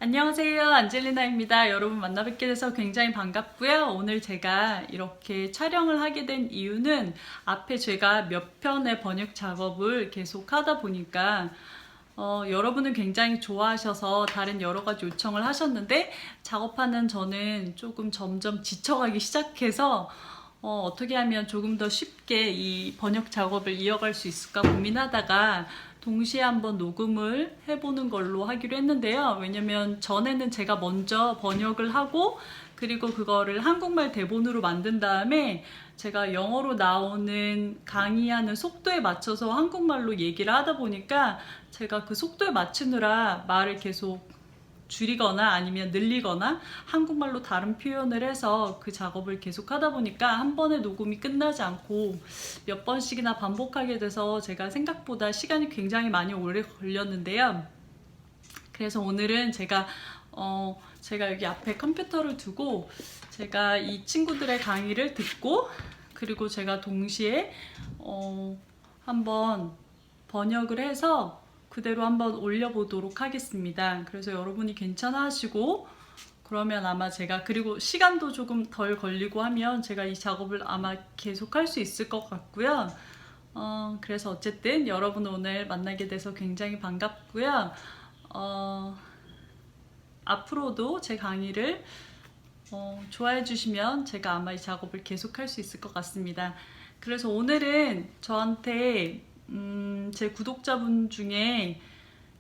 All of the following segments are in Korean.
안녕하세요, 안젤리나입니다. 여러분 만나 뵙게 돼서 굉장히 반갑고요. 오늘 제가 이렇게 촬영을 하게 된 이유는 앞에 제가 몇 편의 번역 작업을 계속 하다 보니까 여러분은 굉장히 좋아하셔서 다른 여러 가지 요청을 하셨는데 작업하는 저는 조금 점점 지쳐가기 시작해서 어떻게 하면 조금 더 쉽게 이 번역 작업을 이어갈 수 있을까 고민하다가 동시에 한번 녹음을 해보는 걸로 하기로 했는데요. 왜냐면 전에는 제가 먼저 번역을 하고 그리고 그거를 한국말 대본으로 만든 다음에 제가 영어로 나오는 강의하는 속도에 맞춰서 한국말로 얘기를 하다 보니까 제가 그 속도에 맞추느라 말을 계속 줄이거나 아니면 늘리거나 한국말로 다른 표현을 해서 그 작업을 계속 하다 보니까 한 번에 녹음이 끝나지 않고 몇 번씩이나 반복하게 돼서 제가 생각보다 시간이 굉장히 많이 오래 걸렸는데요. 그래서 오늘은 제가 여기 앞에 컴퓨터를 두고 제가 이 친구들의 강의를 듣고 그리고 제가 동시에 한번 번역을 해서 그대로 한번 올려보도록 하겠습니다. 그래서 여러분이 괜찮아 하시고 그러면 아마 제가 그리고 시간도 조금 덜 걸리고 하면 제가 이 작업을 아마 계속 할 수 있을 것 같고요. 그래서 어쨌든 여러분 오늘 만나게 돼서 굉장히 반갑고요. 앞으로도 제 강의를 좋아해 주시면 제가 아마 이 작업을 계속 할 수 있을 것 같습니다. 그래서 오늘은 저한테 제 구독자분 중에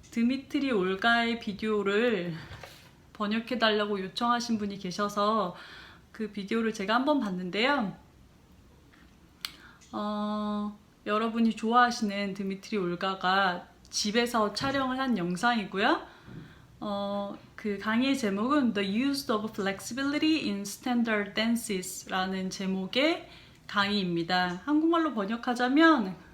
드미트리 올가의 비디오를 번역해 달라고 요청하신 분이 계셔서 그 비디오를 제가 한번 봤는데요. 여러분이 좋아하시는 드미트리 올가가 집에서 촬영을 한 영상이고요. 그 강의의 제목은 The Use of Flexibility in Standard Dances 라는 제목의 강의입니다. 한국말로 번역하자면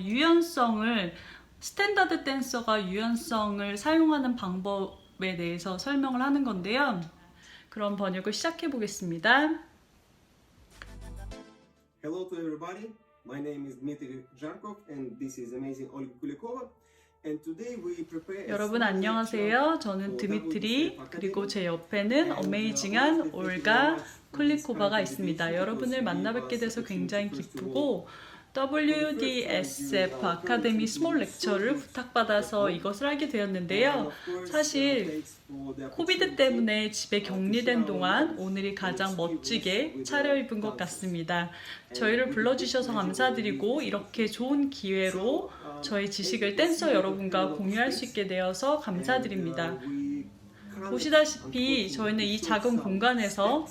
유연성을 스탠다드 댄서가 유연성을 사용하는 방법에 대해서 설명을 하는 건데요. 그럼 번역을 시작해 보겠습니다. Hello to everybody. My name is Dmitry Zharkov and this is amazing Olga Kulikova. And today we prepare 여러분 안녕하세요. 저는 드미트리 그리고 제 옆에는 어메이징한 올가 쿨리코바가 있습니다. 여러분을 만나 뵙게 돼서 굉장히 기쁘고 WDSF 아카데미 스몰 렉처를 부탁받아서 이것을 하게 되었는데요. 사실 코비드 때문에 집에 격리된 동안 오늘이 가장 멋지게 차려입은 것 같습니다. 저희를 불러주셔서 감사드리고 이렇게 좋은 기회로 저희 지식을 댄서 여러분과 공유할 수 있게 되어서 감사드립니다. 보시다시피 저희는 이 작은 공간에서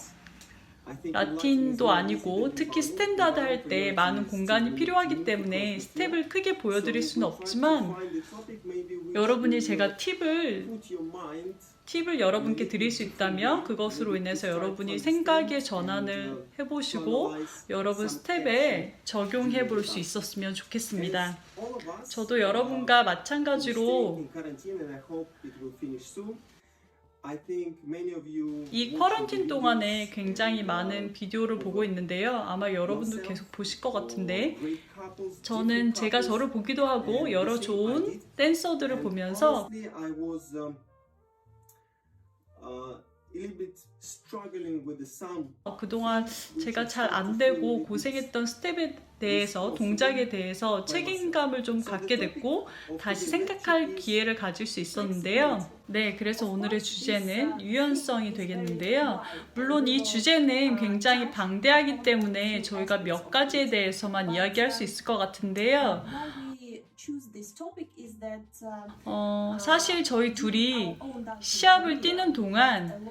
라틴도 아니고 특히 스탠다드 할 때 많은 공간이 필요하기 때문에 스텝을 크게 보여드릴 수는 없지만 여러분이 제가 팁을 여러분께 드릴 수 있다면 그것으로 인해서 여러분이 생각의 전환을 해보시고 여러분 스텝에 적용해 볼 수 있었으면 좋겠습니다. 저도 여러분과 마찬가지로 이 쿼런틴 동안에 굉장히 많은 비디오를 보고 있는데요. 아마 여러분도 계속 보실 것 같은데 저는 제가 저를 보기도 하고 여러 좋은 댄서들을 보면서 그동안 제가 잘 안 되고 고생했던 스텝에 대해서 동작에 대해서 책임감을 좀 갖게 됐고 다시 생각할 기회를 가질 수 있었는데요. 네, 그래서 오늘의 주제는 유연성이 되겠는데요. 물론 이 주제는 굉장히 방대하기 때문에 저희가 몇 가지에 대해서만 이야기할 수 있을 것 같은데요. 사실 저희 둘이 시합을 뛰는 동안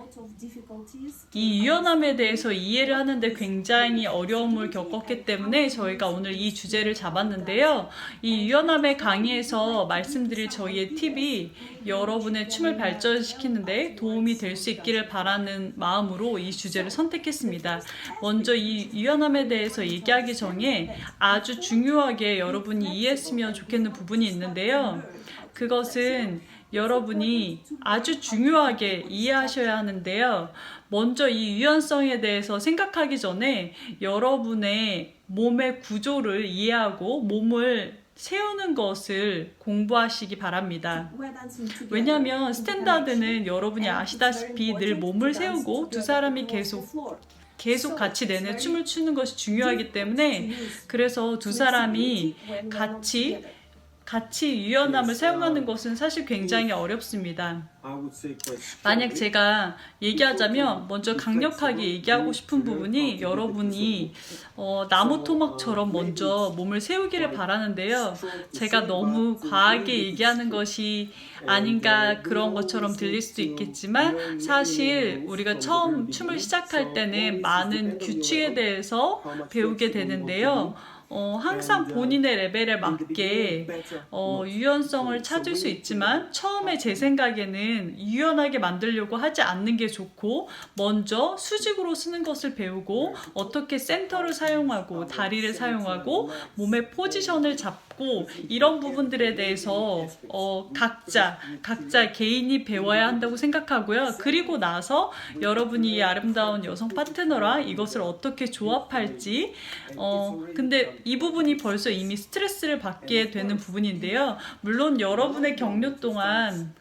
이 유연함에 대해서 이해를 하는데 굉장히 어려움을 겪었기 때문에 저희가 오늘 이 주제를 잡았는데요. 이 유연함의 강의에서 말씀드릴 저희의 팁이 여러분의 춤을 발전시키는데 도움이 될 수 있기를 바라는 마음으로 이 주제를 선택했습니다. 먼저 이 유연함에 대해서 얘기하기 전에 아주 중요하게 여러분이 이해했으면 좋겠는 부분이 있는데요. 그것은 여러분이 아주 중요하게 이해하셔야 하는데요. 먼저 이 유연성에 대해서 생각하기 전에 여러분의 몸의 구조를 이해하고 몸을 세우는 것을 공부하시기 바랍니다. 왜냐하면 스탠다드는 여러분이 아시다시피 늘 몸을 세우고 두 사람이 계속 같이 내내 춤을 추는 것이 중요하기 때문에, 그래서 두 사람이 같이 유연함을 사용하는 것은 사실 굉장히 어렵습니다. 만약 제가 얘기하자면 먼저 강력하게 얘기하고 싶은 부분이, 여러분이 나무 토막처럼 먼저 몸을 세우기를 바라는데요. 제가 너무 과하게 얘기하는 것이 아닌가 그런 것처럼 들릴 수도 있겠지만, 사실 우리가 처음 춤을 시작할 때는 많은 규칙에 대해서 배우게 되는데요. 항상 본인의 레벨에 맞게 유연성을 찾을 수 있지만, 처음에 제 생각에는 유연하게 만들려고 하지 않는 게 좋고, 먼저 수직으로 쓰는 것을 배우고, 어떻게 센터를 사용하고 다리를 사용하고 몸의 포지션을 잡고, 이런 부분들에 대해서 각자 개인이 배워야 한다고 생각하고요. 그리고 나서 여러분이 이 아름다운 여성 파트너랑 이것을 어떻게 조합할지, 근데 이 부분이 벌써 이미 스트레스를 받게 되는 부분인데요. 물론 여러분의 격려 동안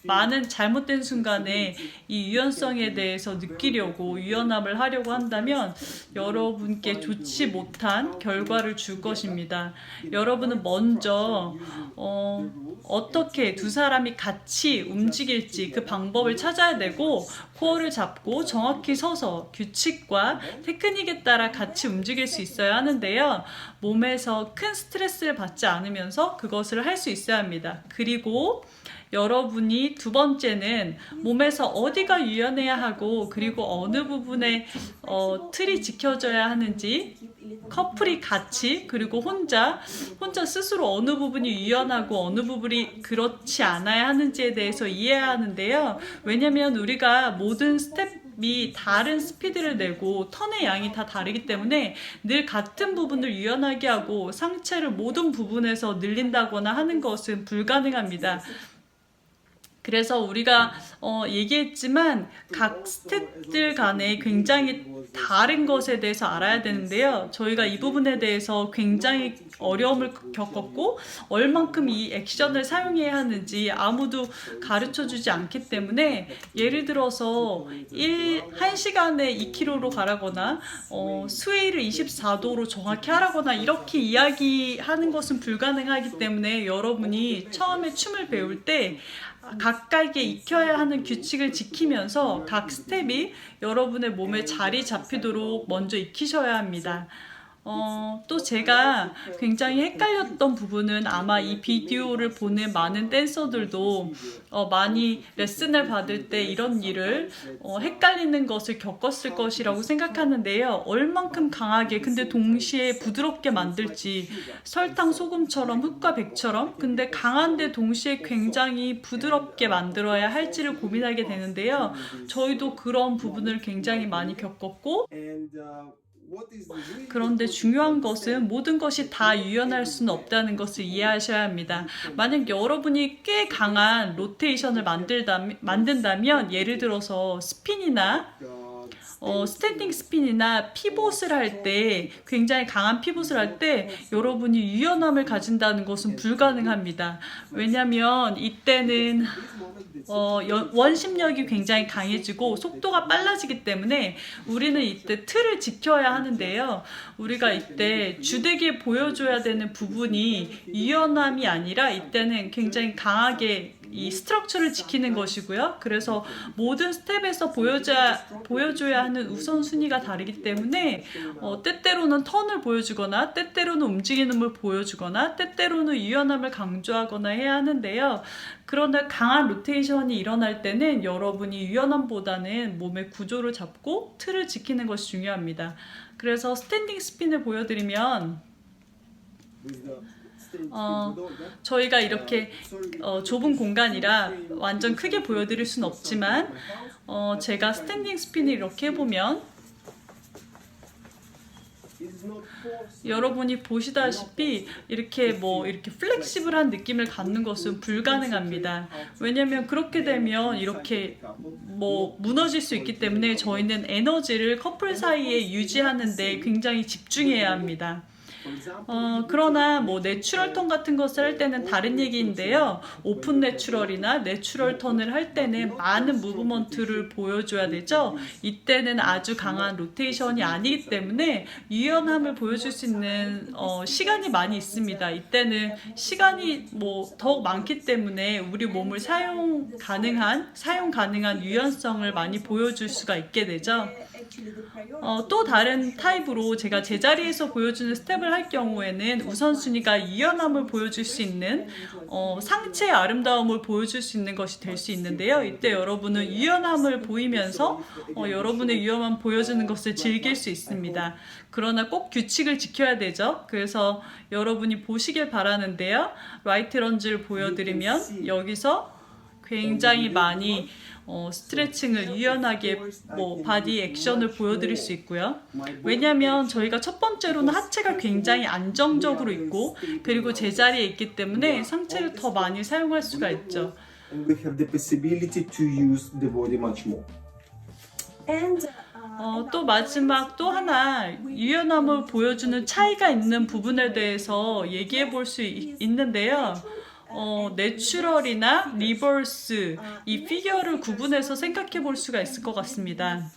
많은 잘못된 순간에 이 유연성에 대해서 느끼려고, 유연함을 하려고 한다면 여러분께 좋지 못한 결과를 줄 것입니다. 여러분은 먼저 어떻게 두 사람이 같이 움직일지 그 방법을 찾아야 되고, 코어를 잡고 정확히 서서 규칙과 테크닉에 따라 같이 움직일 수 있어야 하는데요. 몸에서 큰 스트레스를 받지 않으면서 그것을 할 수 있어야 합니다. 그리고 여러분이 두 번째는 몸에서 어디가 유연해야 하고, 그리고 어느 부분에 틀이 지켜져야 하는지, 커플이 같이, 그리고 혼자 스스로 어느 부분이 유연하고 어느 부분이 그렇지 않아야 하는지에 대해서 이해해야 하는데요. 왜냐면 우리가 모든 스텝이 다른 스피드를 내고 턴의 양이 다 다르기 때문에 늘 같은 부분을 유연하게 하고 상체를 모든 부분에서 늘린다거나 하는 것은 불가능합니다. 그래서 우리가 얘기했지만 각 스텝들 간에 굉장히 다른 것에 대해서 알아야 되는데요. 저희가 이 부분에 대해서 굉장히 어려움을 겪었고, 얼만큼 이 액션을 사용해야 하는지 아무도 가르쳐주지 않기 때문에, 예를 들어서 1시간에 2km로 가라거나 스웨이를 24도로 정확히 하라거나 이렇게 이야기하는 것은 불가능하기 때문에, 여러분이 처음에 춤을 배울 때 각각의 익혀야 하는 규칙을 지키면서 각 스텝이 여러분의 몸에 자리 잡히도록 먼저 익히셔야 합니다. 또 제가 굉장히 헷갈렸던 부분은, 아마 이 비디오를 보는 많은 댄서들도 많이 레슨을 받을 때 이런 일을 헷갈리는 것을 겪었을 것이라고 생각하는데요. 얼만큼 강하게 근데 동시에 부드럽게 만들지, 설탕 소금처럼 흙과 백처럼 근데 강한데 동시에 굉장히 부드럽게 만들어야 할지를 고민하게 되는데요. 저희도 그런 부분을 굉장히 많이 겪었고, 그런데 중요한 것은 모든 것이 다 유연할 수는 없다는 것을 이해하셔야 합니다. 만약 여러분이 꽤 강한 로테이션을 만든다면, 예를 들어서 스핀이나 스탠딩 스핀이나 피봇을 할 때, 굉장히 강한 피봇을 할 때 여러분이 유연함을 가진다는 것은 불가능합니다. 왜냐하면 이때는 원심력이 굉장히 강해지고 속도가 빨라지기 때문에 우리는 이때 틀을 지켜야 하는데요. 우리가 이때 주되게 보여줘야 되는 부분이 유연함이 아니라, 이때는 굉장히 강하게 이 스트럭처를 지키는 것이고요. 그래서 모든 스텝에서 보여줘야 하는 우선순위가 다르기 때문에 때때로는 턴을 보여주거나, 때때로는 움직이는 걸 보여주거나, 때때로는 유연함을 강조하거나 해야 하는데요. 그러나 강한 로테이션이 일어날 때는 여러분이 유연함보다는 몸의 구조를 잡고 틀을 지키는 것이 중요합니다. 그래서 스탠딩 스핀을 보여드리면, 저희가 이렇게 좁은 공간이라 완전 크게 보여드릴 수는 없지만, 제가 스탠딩 스핀을 이렇게 해보면 여러분이 보시다시피 이렇게 플렉시블한 느낌을 갖는 것은 불가능합니다. 왜냐면 그렇게 되면 이렇게 무너질 수 있기 때문에, 저희는 에너지를 커플 사이에 유지하는데 굉장히 집중해야 합니다. 그러나 뭐 내추럴 톤 같은 것을 할 때는 다른 얘기인데요. 오픈 내추럴이나 내추럴 톤을 할 때는 많은 무브먼트를 보여줘야 되죠. 이때는 아주 강한 로테이션이 아니기 때문에 유연함을 보여줄 수 있는 시간이 많이 있습니다. 이때는 시간이 뭐 더욱 많기 때문에 우리 몸을 사용 가능한 유연성을 많이 보여줄 수가 있게 되죠. 또 다른 타입으로 제가 제자리에서 보여주는 스텝을 할 경우에는 우선순위가 유연함을 보여줄 수 있는 상체의 아름다움을 보여줄 수 있는 것이 될 수 있는데요. 이때 여러분은 유연함을 보이면서 여러분의 유연함 보여주는 것을 즐길 수 있습니다. 그러나 꼭 규칙을 지켜야 되죠. 그래서 여러분이 보시길 바라는데요. 라이트 런지를 보여드리면 여기서 굉장히 많이 스트레칭을 유연하게 바디 액션을 보여드릴 수 있고요. 왜냐하면 저희가 첫 번째로는 하체가 굉장히 안정적으로 있고 그리고 제자리에 있기 때문에 상체를 더 많이 사용할 수가 있죠. And we have the possibility to use the body much more. 또 마지막 또 하나 유연함을 보여주는 차이가 있는 부분에 대해서 얘기해 볼 수 있는데요. 내추럴이나 리버스 이 피겨를 구분해서 생각해 볼 수가 있을 것 같습니다.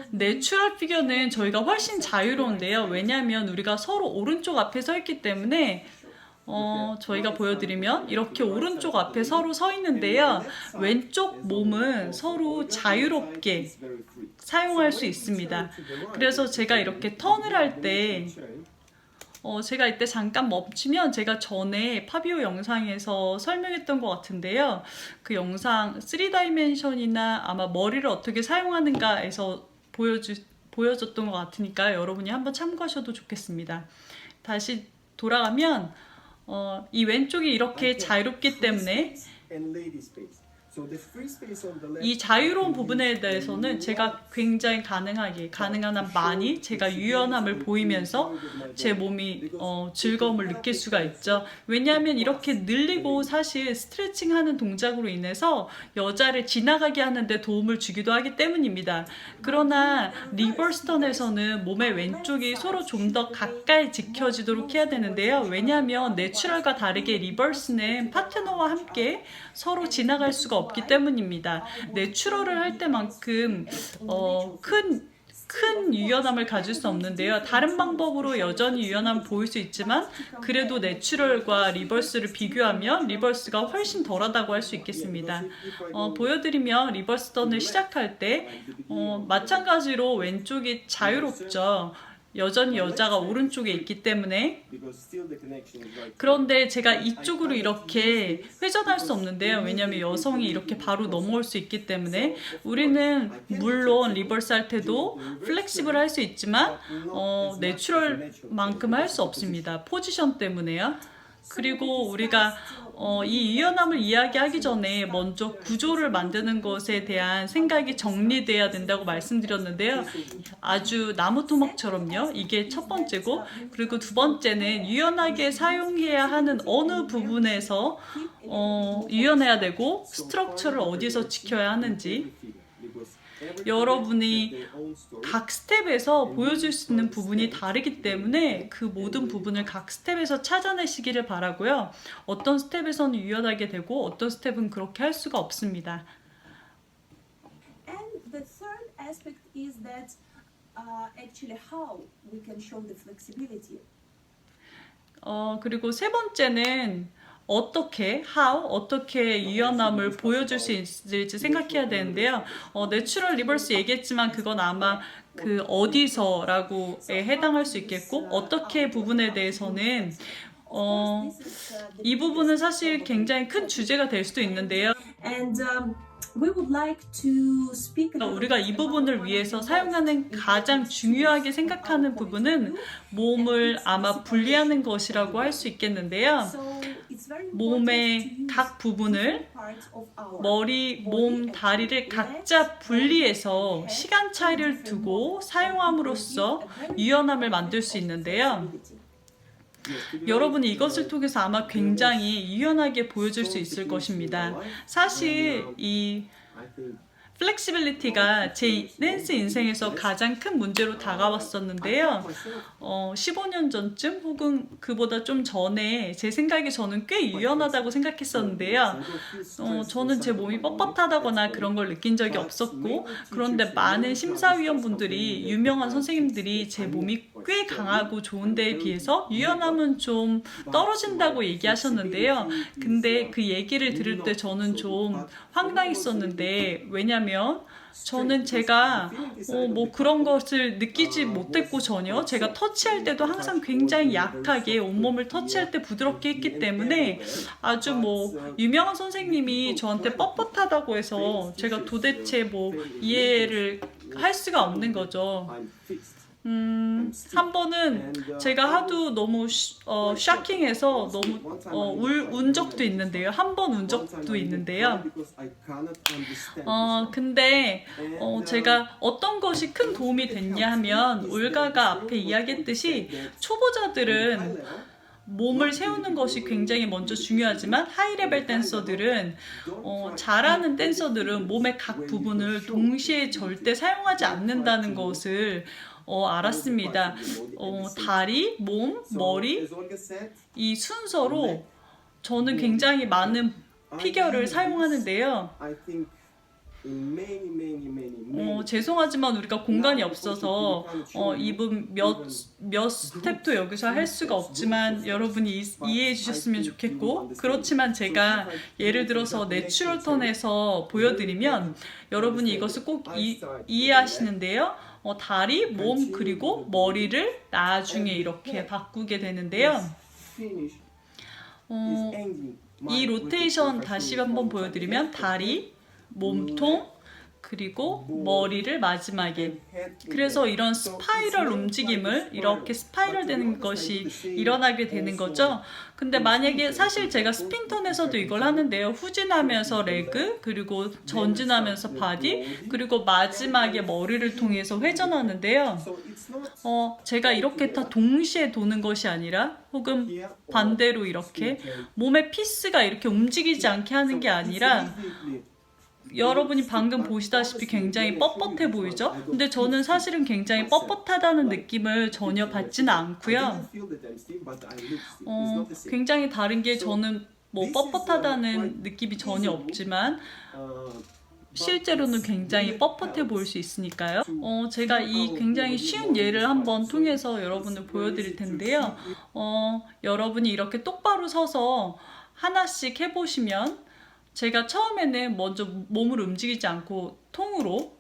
내추럴 피겨는 저희가 훨씬 자유로운데요. 왜냐하면 우리가 서로 오른쪽 앞에 서 있기 때문에 저희가 보여드리면 이렇게 오른쪽 앞에 서로 서 있는데요. 왼쪽 몸은 서로 자유롭게 사용할 수 있습니다. 그래서 제가 이렇게 턴을 할 때 제가 이때 잠깐 멈추면 제가 전에 파비오 영상에서 설명했던 것 같은데요. 그 영상 3다이멘션이나 아마 머리를 어떻게 사용하는가에서 보여줬던 것 같으니까 여러분이 한번 참고하셔도 좋겠습니다. 다시 돌아가면 이 왼쪽이 이렇게 자유롭기 때문에 이 자유로운 부분에 대해서는 제가 굉장히 가능한 한 많이 제가 유연함을 보이면서 제 몸이 즐거움을 느낄 수가 있죠. 왜냐하면 이렇게 늘리고 사실 스트레칭하는 동작으로 인해서 여자를 지나가게 하는데 도움을 주기도 하기 때문입니다. 그러나 리버스 턴에서는 몸의 왼쪽이 서로 좀 더 가까이 지켜지도록 해야 되는데요. 왜냐하면 내추럴과 다르게 리버스는 파트너와 함께 서로 지나갈 수가 없기 때문입니다. 내추럴을 할 때만큼 큰 유연함을 가질 수 없는데요. 다른 방법으로 여전히 유연함을 보일 수 있지만 그래도 내추럴과 리버스를 비교하면 리버스가 훨씬 덜하다고 할 수 있겠습니다. 보여드리면 리버스 턴을 시작할 때 마찬가지로 왼쪽이 자유롭죠. 여전히 여자가 오른쪽에 있기 때문에. 그런데 제가 이쪽으로 이렇게 회전할 수 없는데요. 왜냐하면 여성이 이렇게 바로 넘어올 수 있기 때문에 우리는 물론 리버스 할 때도 플렉시블 할 수 있지만 내추럴만큼 할 수 없습니다. 포지션 때문에요. 그리고 우리가 이 유연함을 이야기하기 전에 먼저 구조를 만드는 것에 대한 생각이 정리돼야 된다고 말씀드렸는데요. 아주 나무 토막처럼요. 이게 첫 번째고, 그리고 두 번째는 유연하게 사용해야 하는 어느 부분에서 유연해야 되고 스트럭처를 어디서 지켜야 하는지 여러분이 각 스텝에서 보여줄 수 있는 부분이 다르기 때문에 그 모든 부분을 각 스텝에서 찾아내시기를 바라고요. 어떤 스텝에서는 유연하게 되고 어떤 스텝은 그렇게 할 수가 없습니다. And the third aspect is that actually how we can show the flexibility. 그리고 세 번째는 어떻게 유연함을 보여줄 수 있을지 생각해야 되는데요. 내추럴 리버스 얘기했지만 그건 아마 그 어디서라고에 해당할 수 있겠고 어떻게 부분에 대해서는 이 부분은 사실 굉장히 큰 주제가 될 수도 있는데요. And we would like to speak about 우리가 이 부분을 위해서 사용하는 가장 중요하게 생각하는 부분은 몸을 아마 분리하는 것이라고 할 수 있겠는데요. 몸의 각 부분을 머리, 몸, 다리를 각자 분리해서 시간 차이를 두고 사용함으로써 유연함을 만들 수 있는데요. 여러분이 이것을 통해서 아마 굉장히 유연하게 보여줄 수 있을 것입니다. 사실 이 플렉시빌리티가 제 댄스 인생에서 가장 큰 문제로 다가왔었는데요. 15년 전쯤 혹은 그보다 좀 전에 제 생각에 저는 꽤 유연하다고 생각했었는데요. 저는 제 몸이 뻣뻣하다거나 그런 걸 느낀 적이 없었고, 그런데 많은 심사위원분들이, 유명한 선생님들이 제 몸이 꽤 강하고 좋은 데에 비해서 유연함은 좀 떨어진다고 얘기하셨는데요. 근데 그 얘기를 들을 때 저는 좀 황당했었는데, 왜냐면 저는 제가 뭐 그런 것을 느끼지 못했고, 전혀 제가 터치할 때도 항상 굉장히 약하게 온몸을 터치할 때 부드럽게 했기 때문에 아주 뭐 유명한 선생님이 저한테 뻣뻣하다고 해서 제가 도대체 뭐 이해를 할 수가 없는 거죠. 한 번은 제가 하도 너무 샤킹해서 너무 운 적도 있는데요. 한 번 운 적도 있는데요. 근데 제가 어떤 것이 큰 도움이 됐냐 하면, 올가가 앞에 이야기했듯이 초보자들은 몸을 세우는 것이 굉장히 먼저 중요하지만 하이레벨 댄서들은 잘하는 댄서들은 몸의 각 부분을 동시에 절대 사용하지 않는다는 것을 알았습니다. 다리, 몸, 머리 이 순서로 저는 굉장히 많은 피겨를 사용하는데요. 죄송하지만 우리가 공간이 없어서 이분 몇 스텝도 여기서 할 수가 없지만 여러분이 이해해 주셨으면 좋겠고, 그렇지만 제가 예를 들어서 내추럴 턴에서 보여드리면 여러분이 이것을 꼭 이해하시는데요. 다리, 몸, 그리고 머리를 나중에 이렇게 바꾸게 되는데요. 이 로테이션 다시 한번 보여드리면 다리, 몸통, 그리고 머리를 마지막에, 그래서 이런 스파이럴 움직임을, 이렇게 스파이럴 되는 것이 일어나게 되는 거죠. 근데 만약에 사실 제가 스핀턴에서도 이걸 하는데요. 후진하면서 레그, 그리고 전진하면서 바디, 그리고 마지막에 머리를 통해서 회전하는데요. 제가 이렇게 다 동시에 도는 것이 아니라, 혹은 반대로 이렇게 몸의 피스가 이렇게 움직이지 않게 하는 게 아니라, 여러분이 방금 보시다시피 굉장히 뻣뻣해 보이죠? 근데 저는 사실은 굉장히 뻣뻣하다는 느낌을 전혀 받지는 않고요. 굉장히 다른 게, 저는 뭐 뻣뻣하다는 느낌이 전혀 없지만 실제로는 굉장히 뻣뻣해 보일 수 있으니까요. 제가 이 굉장히 쉬운 예를 한번 통해서 여러분을 보여드릴 텐데요. 여러분이 이렇게 똑바로 서서 하나씩 해보시면, 제가 처음에는 먼저 몸을 움직이지 않고 통으로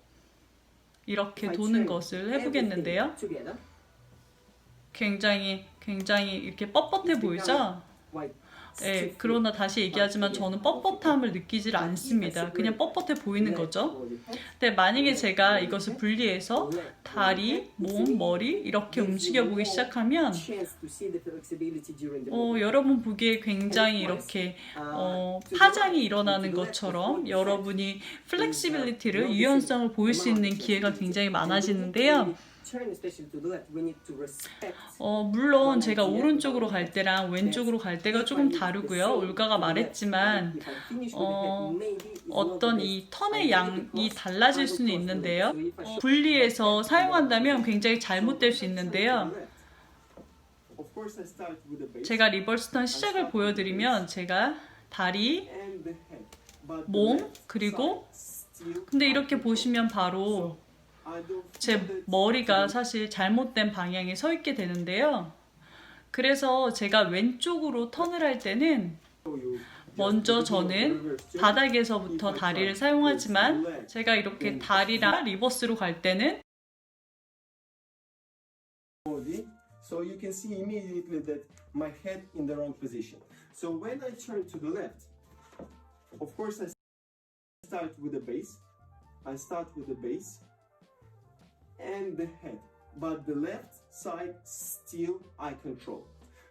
이렇게 도는 것을 해보겠는데요. 굉장히 이렇게 뻣뻣해 보이죠? 네, 그러나 다시 얘기하지만 저는 뻣뻣함을 느끼질 않습니다. 그냥 뻣뻣해 보이는 거죠. 근데 만약에 제가 이것을 분리해서 다리, 몸, 머리 이렇게 움직여 보기 시작하면 여러분 보기에 굉장히 이렇게 파장이 일어나는 것처럼 여러분이 플렉시빌리티를, 유연성을 보일 수 있는 기회가 굉장히 많아지는데요. 물론 제가 오른쪽으로 갈 때랑 왼쪽으로 갈 때가 조금 다르고요. 올가가 말했지만 어떤 이 턴의 양이 달라질 수는 있는데요. 분리해서 사용한다면 굉장히 잘못될 수 있는데요. 제가 리버스 턴 시작을 보여드리면, 제가 다리, 몸, 그리고 근데 이렇게 보시면 바로 제 머리가 사실 잘못된 방향에 서 있게 되는데요. 그래서 제가 왼쪽으로 턴을 할 때는 먼저 저는 바닥에서부터 다리를 사용하지만, 제가 이렇게 다리랑 리버스로 갈 때는 So you can see immediately that my head in the wrong position. So when I turn to the left, of course I start with the base. I start with the base and the head, but the left side still I control.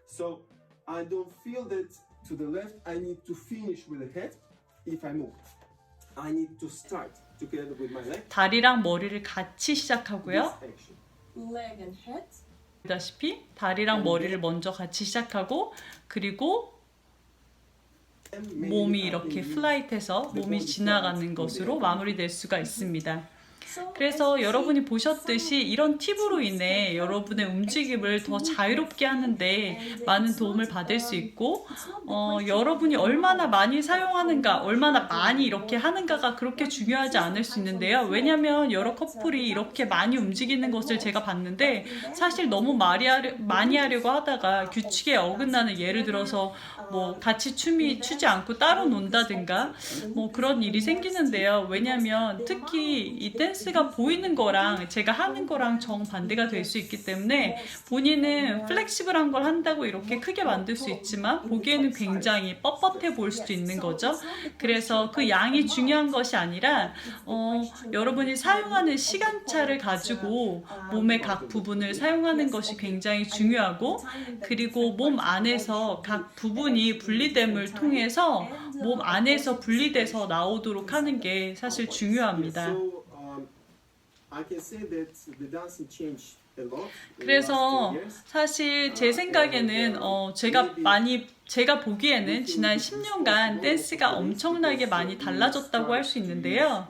So I don't feel that to the left I need to finish with the head if I move. I need to start together with my leg. 다리랑 머리를 같이 시작하고요. This action. Leg and head. 보다시피 다리랑 머리를 먼저 같이 시작하고, 그리고 몸이 이렇게 플라이트해서 몸이 지나가는 것으로 마무리될 수가 있습니다. 그래서 여러분이 보셨듯이 이런 팁으로 인해 여러분의 움직임을 더 자유롭게 하는데 많은 도움을 받을 수 있고 여러분이 얼마나 많이 사용하는가, 얼마나 많이 이렇게 하는가가 그렇게 중요하지 않을 수 있는데요. 왜냐하면 여러 커플이 이렇게 많이 움직이는 것을 제가 봤는데 사실 너무 많이 하려고 하다가 규칙에 어긋나는, 예를 들어서 뭐 같이 추지 않고 따로 논다든가 뭐 그런 일이 생기는데요. 왜냐하면 특히 이 댄스가 보이는 거랑 제가 하는 거랑 정반대가 될 수 있기 때문에 본인은 플렉시블한 걸 한다고 이렇게 크게 만들 수 있지만 보기에는 굉장히 뻣뻣해 보일 수도 있는 거죠. 그래서 그 양이 중요한 것이 아니라 여러분이 사용하는 시간차를 가지고 몸의 각 부분을 사용하는 것이 굉장히 중요하고, 그리고 몸 안에서 각 부분이 분리됨을 통해서 몸 안에서 분리돼서 나오도록 하는 게 사실 중요합니다. So, I can say that the dancing changed a lot in the last 그래서 2 years. 사실 제 생각에는 제가 보기에는 지난 10년간 댄스가 엄청나게 많이 달라졌다고 할 수 있는데요.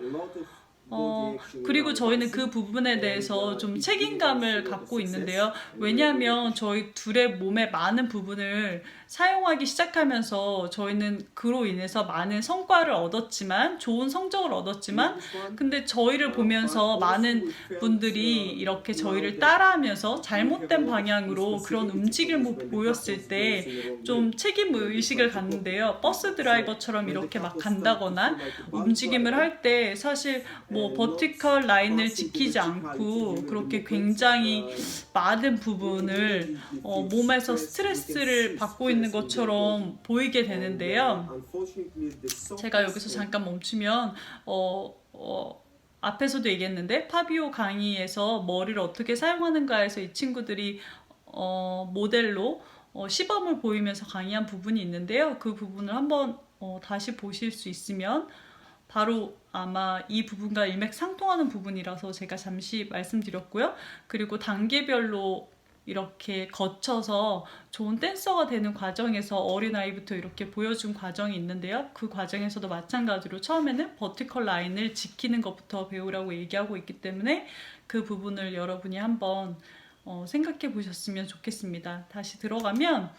그리고 저희는 그 부분에 대해서 좀 책임감을 갖고 있는데요. 왜냐하면 저희 둘의 몸의 많은 부분을 사용하기 시작하면서 저희는 그로 인해서 많은 성과를 얻었지만, 좋은 성적을 얻었지만, 근데 저희를 보면서 많은 분들이 이렇게 저희를 따라하면서 잘못된 방향으로 그런 움직임을 보였을 때 좀 책임 의식을 갖는데요. 버스 드라이버처럼 이렇게 막 간다거나 움직임을 할 때 사실 뭐 버티컬 라인을 지키지 않고 그렇게 굉장히 많은 부분을 몸에서 스트레스를 받고 있는 것처럼 보이게 되는데요. 제가 여기서 잠깐 멈추면 앞에서도 얘기했는데 파비오 강의에서 머리를 어떻게 사용하는가에서 이 친구들이 모델로 시범을 보이면서 강의한 부분이 있는데요. 그 부분을 한번 다시 보실 수 있으면 바로 아마 이 부분과 일맥상통하는 부분이라서 제가 잠시 말씀드렸고요. 그리고 단계별로 이렇게 거쳐서 좋은 댄서가 되는 과정에서 어린아이부터 이렇게 보여준 과정이 있는데요. 그 과정에서도 마찬가지로 처음에는 버티컬 라인을 지키는 것부터 배우라고 얘기하고 있기 때문에 그 부분을 여러분이 한번 생각해 보셨으면 좋겠습니다. 다시 들어가면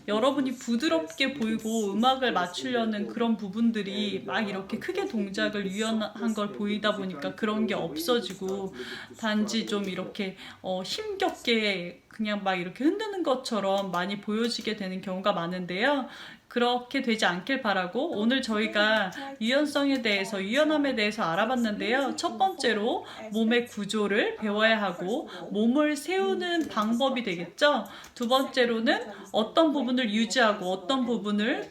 여러분이 부드럽게 보이고 음악을 맞추려는 그런 부분들이 막 이렇게 크게 동작을 유연한 걸 보이다 보니까 그런 게 없어지고 단지 좀 이렇게 힘겹게 그냥 막 이렇게 흔드는 것처럼 많이 보여지게 되는 경우가 많은데요. 그렇게 되지 않길 바라고 오늘 저희가 유연성에 대해서, 유연함에 대해서 알아봤는데요. 첫 번째로 몸의 구조를 배워야 하고 몸을 세우는 방법이 되겠죠. 두 번째로는 어떤 부분을 유지하고 어떤 부분을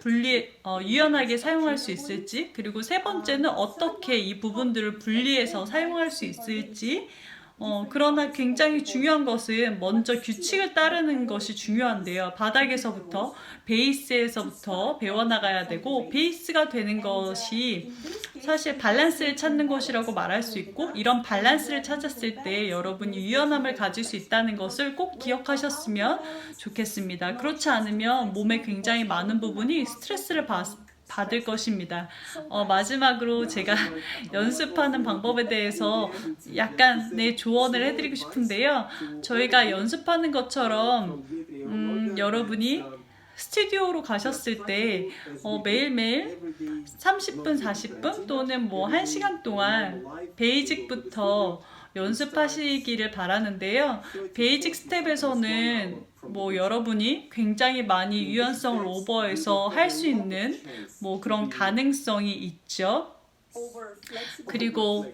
유연하게 사용할 수 있을지, 그리고 세 번째는 어떻게 이 부분들을 분리해서 사용할 수 있을지. 그러나 굉장히 중요한 것은 먼저 규칙을 따르는 것이 중요한데요. 바닥에서부터, 베이스에서부터 배워나가야 되고, 베이스가 되는 것이 사실 밸런스를 찾는 것이라고 말할 수 있고, 이런 밸런스를 찾았을 때 여러분이 유연함을 가질 수 있다는 것을 꼭 기억하셨으면 좋겠습니다. 그렇지 않으면 몸에 굉장히 많은 부분이 스트레스를 받을 것입니다. 마지막으로 제가 연습하는 방법에 대해서 약간의 조언을 해드리고 싶은데요. 저희가 연습하는 것처럼 여러분이 스튜디오로 가셨을 때 매일매일 30분, 40분 또는 뭐 1시간 동안 베이직부터 연습하시기를 바라는데요. 베이직 스텝에서는 뭐 여러분이 굉장히 많이 유연성을 오버해서 할 수 있는 뭐 그런 가능성이 있죠. 그리고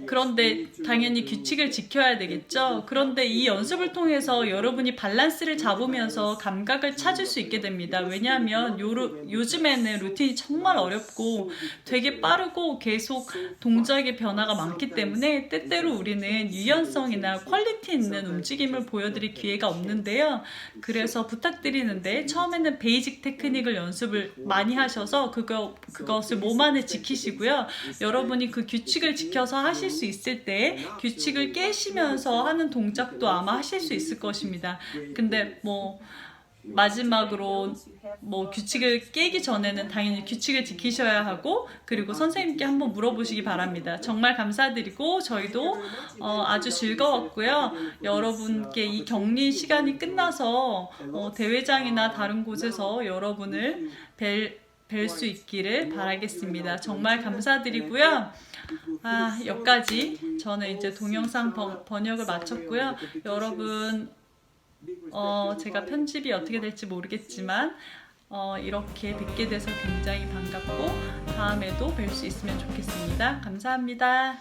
그런데 당연히 규칙을 지켜야 되겠죠. 그런데 이 연습을 통해서 여러분이 밸런스를 잡으면서 감각을 찾을 수 있게 됩니다. 왜냐하면 요즘에는 루틴이 정말 어렵고 되게 빠르고 계속 동작의 변화가 많기 때문에 때때로 우리는 유연성이나 퀄리티 있는 움직임을 보여드릴 기회가 없는데요. 그래서 부탁드리는데 처음에는 베이직 테크닉을 연습을 많이 하셔서 그것을 몸 안에 지키시고요. 여러분이 그 규칙을 지켜서 하실 수 있을 때 규칙을 깨시면서 하는 동작도 아마 하실 수 있을 것입니다. 근데 뭐 마지막으로 뭐 규칙을 깨기 전에는 당연히 규칙을 지키셔야 하고, 그리고 선생님께 한번 물어보시기 바랍니다. 정말 감사드리고 저희도 아주 즐거웠고요. 여러분께 이 격리 시간이 끝나서 대회장이나 다른 곳에서 여러분을 뵐 수 있기를 바라겠습니다. 정말 감사드리고요. 여기까지 저는 이제 동영상 번역을 마쳤고요. 여러분 제가 편집이 어떻게 될지 모르겠지만 이렇게 뵙게 돼서 굉장히 반갑고 다음에도 뵐 수 있으면 좋겠습니다. 감사합니다.